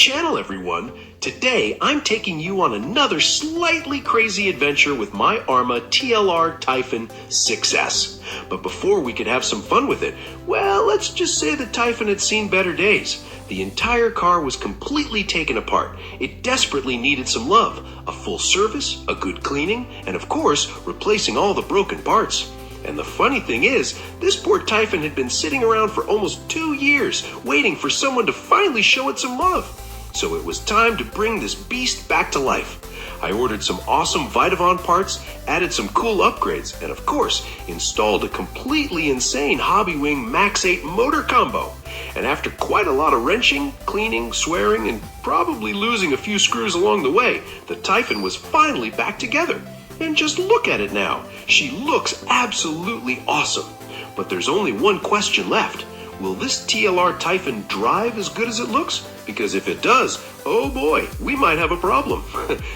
channel, everyone. Today, I'm taking you on another slightly crazy adventure with my Arrma TLR Typhon 6S. But before we could have some fun with it, well, let's just say the Typhon had seen better days. The entire car was completely taken apart. It desperately needed some love, a full service, a good cleaning, and of course, replacing all the broken parts. And the funny thing is, this poor Typhon had been sitting around for almost 2 years, waiting for someone to finally show it some love. So it was time to bring this beast back to life. I ordered some awesome Vitavon parts, added some cool upgrades, and of course, installed a completely insane Hobbywing MAX8 motor combo. And after quite a lot of wrenching, cleaning, swearing, and probably losing a few screws along the way, the Typhon was finally back together. And just look at it now. She looks absolutely awesome. But there's only one question left. Will this TLR Typhon drive as good as it looks? Because if it does, oh boy, we might have a problem.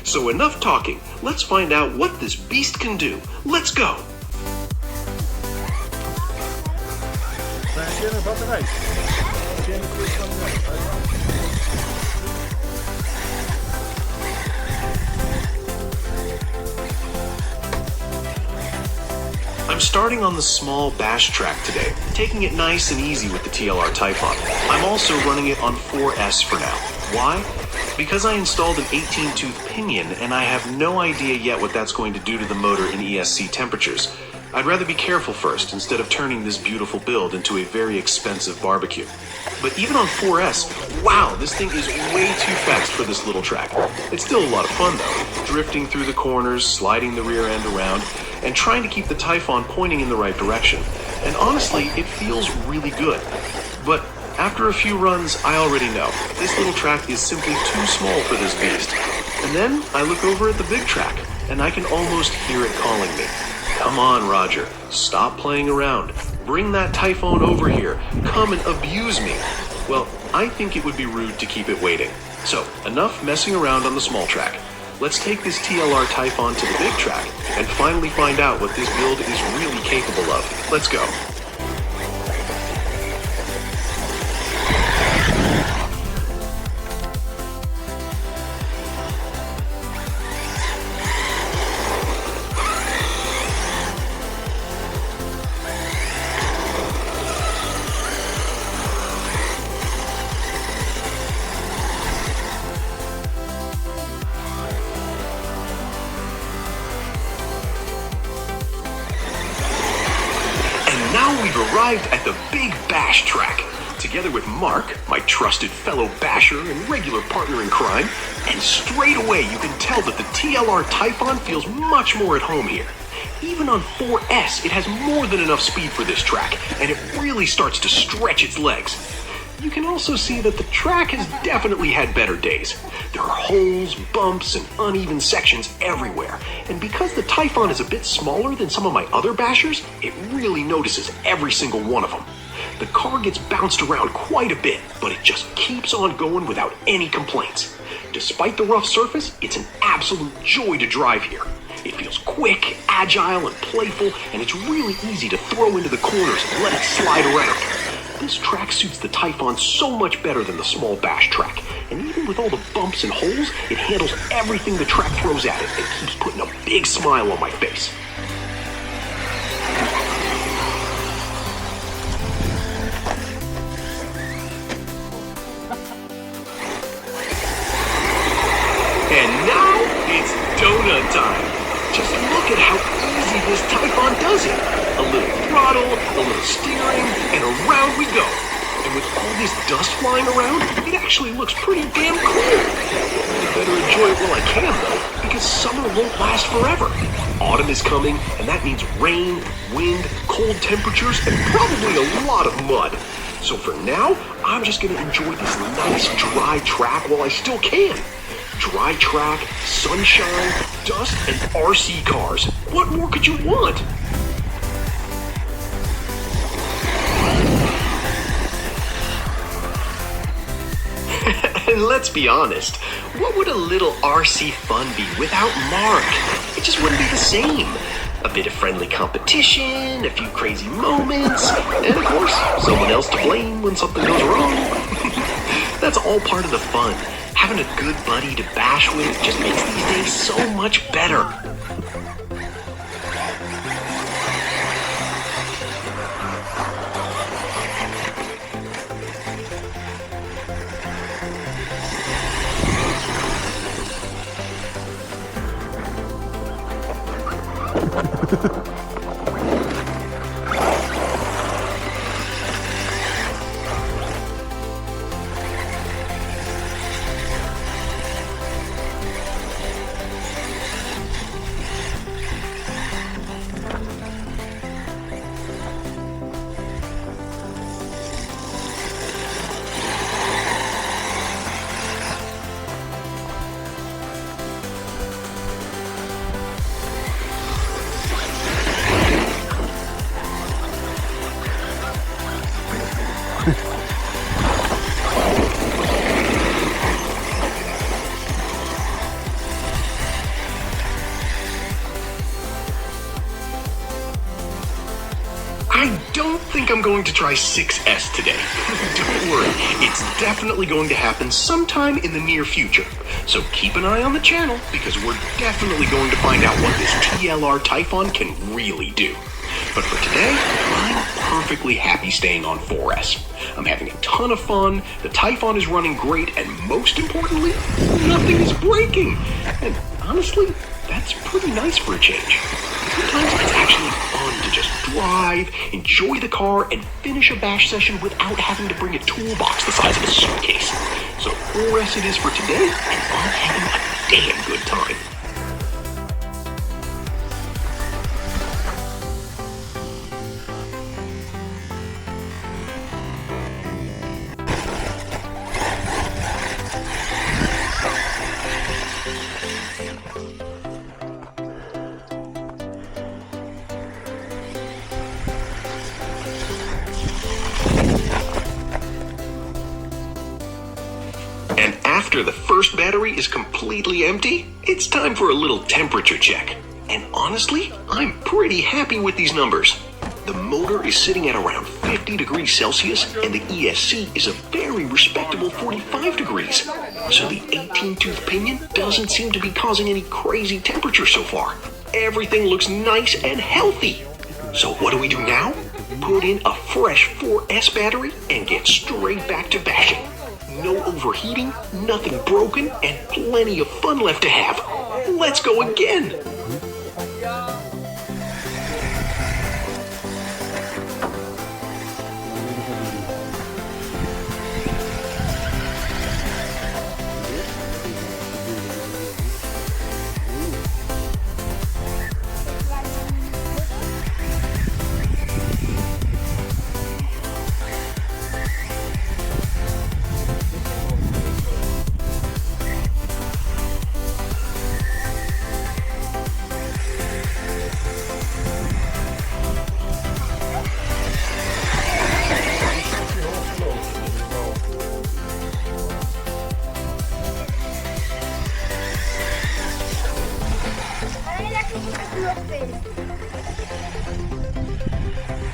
So enough talking. Let's find out what this beast can do. Let's go. I'm starting on the small bash track today, taking it nice and easy with the TLR Typhon. I'm also running it on 4S for now. Why? Because I installed an 18-tooth pinion and I have no idea yet what that's going to do to the motor in ESC temperatures. I'd rather be careful first instead of turning this beautiful build into a very expensive barbecue. But even on 4S, wow, this thing is way too fast for this little track. It's still a lot of fun though, drifting through the corners, sliding the rear end around, and trying to keep the Typhon pointing in the right direction. And honestly, it feels really good. But after a few runs, I already know, this little track is simply too small for this beast. And then I look over at the big track, and I can almost hear it calling me. Come on, Roger, stop playing around. Bring that Typhon over here. Come and abuse me. Well, I think it would be rude to keep it waiting. So, enough messing around on the small track. Let's take this TLR Typhon to the big track and finally find out what this build is really capable of. Let's go. Now we've arrived at the big bash track, together with Mark, my trusted fellow basher and regular partner in crime, and straight away you can tell that the TLR Typhon feels much more at home here. Even on 4S, it has more than enough speed for this track, and it really starts to stretch its legs. You can also see that the track has definitely had better days. There are holes, bumps, and uneven sections everywhere. And because the Typhon is a bit smaller than some of my other bashers, it really notices every single one of them. The car gets bounced around quite a bit, but it just keeps on going without any complaints. Despite the rough surface, it's an absolute joy to drive here. It feels quick, agile, and playful, and it's really easy to throw into the corners and let it slide around. This track suits the Typhon so much better than the small bash track, and even with all the bumps and holes, it handles everything the track throws at it and keeps putting a big smile on my face. And now it's donut time. Just look at how easy this Typhon does it. A little throttle, a little steering, and around we go. And with all this dust flying around, it actually looks pretty damn cool. I better enjoy it while I can though, because summer won't last forever. Autumn is coming, and that means rain, wind, cold temperatures, and probably a lot of mud. So for now, I'm just gonna enjoy this nice dry track while I still can. Dry track, sunshine, dust, and RC cars. What more could you want? And let's be honest, what would a little RC fun be without Mark? It just wouldn't be the same. A bit of friendly competition, a few crazy moments, and of course, someone else to blame when something goes wrong. that's all part of the fun. Having a good buddy to bash with just makes these days so much better. I don't think I'm going to try 6S today. Don't worry, it's definitely going to happen sometime in the near future. So keep an eye on the channel because we're definitely going to find out what this TLR Typhon can really do. But for today, I'm perfectly happy staying on 4S. I'm having a ton of fun, the Typhon is running great, and most importantly, nothing is breaking. And honestly, that's pretty nice for a change. Sometimes it's actually fun to just drive, enjoy the car, and finish a bash session without having to bring a toolbox the size of a suitcase. So 4S it is for today, and I'm having a damn good time. And after the first battery is completely empty, it's time for a little temperature check. And honestly, I'm pretty happy with these numbers. The motor is sitting at around 50 degrees Celsius, and the ESC is a very respectable 45 degrees. So the 18-tooth pinion doesn't seem to be causing any crazy temperature so far. Everything looks nice and healthy. So what do we do now? Put in a fresh 4S battery and get straight back to bashing. No overheating, nothing broken, and plenty of fun left to have. Let's go again!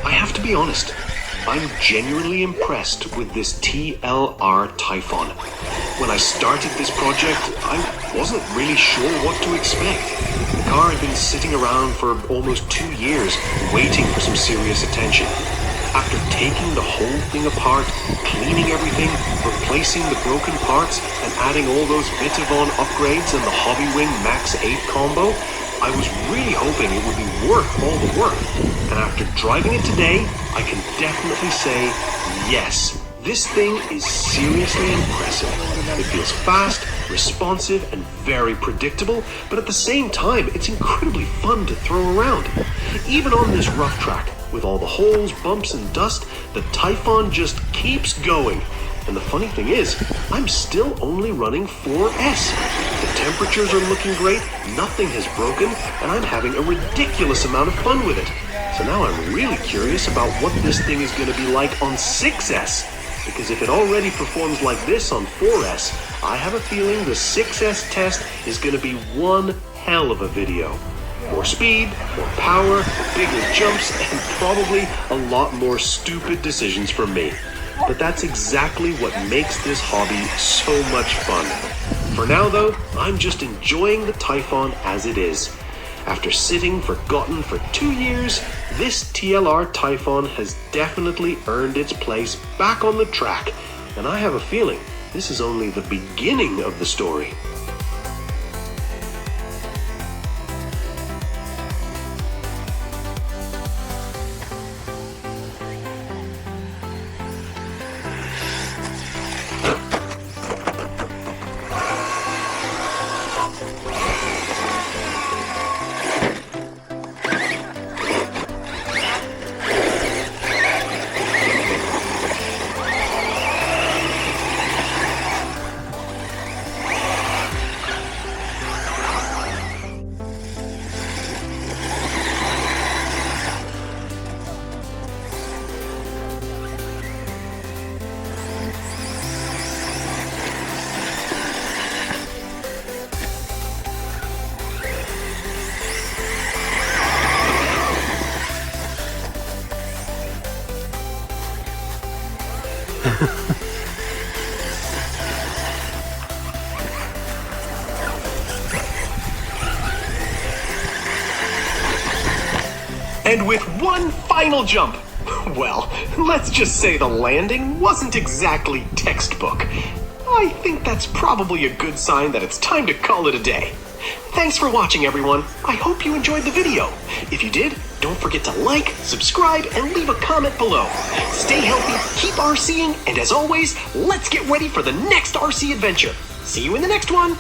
I have to be honest, I'm genuinely impressed with this TLR Typhon. When I started this project, I wasn't really sure what to expect. The car had been sitting around for almost 2 years, waiting for some serious attention. After taking the whole thing apart, cleaning everything, replacing the broken parts, and adding all those Vitavon upgrades and the Hobbywing MAX8 combo, I was really hoping it would be worth all the work. And after driving it today, I can definitely say, yes, this thing is seriously impressive. It feels fast, responsive, and very predictable, but at the same time, it's incredibly fun to throw around. Even on this rough track, with all the holes, bumps, and dust, the Typhon just keeps going. And the funny thing is, I'm still only running 4S. The temperatures are looking great, nothing has broken, and I'm having a ridiculous amount of fun with it. So now I'm really curious about what this thing is going to be like on 6S. Because if it already performs like this on 4S, I have a feeling the 6S test is going to be one hell of a video. More speed, more power, bigger jumps, and probably a lot more stupid decisions from me. but that's exactly what makes this hobby so much fun. For now though, I'm just enjoying the Typhon as it is. After sitting forgotten for 2 years, this TLR Typhon has definitely earned its place back on the track, and I have a feeling this is only the beginning of the story. And with one final jump, well, let's just say the landing wasn't exactly textbook. I think that's probably a good sign that it's time to call it a day. Thanks for watching, everyone. I hope you enjoyed the video. If you did, don't forget to like, subscribe, and leave a comment below. Stay healthy, keep RCing, and as always, let's get ready for the next RC adventure. See you in the next one.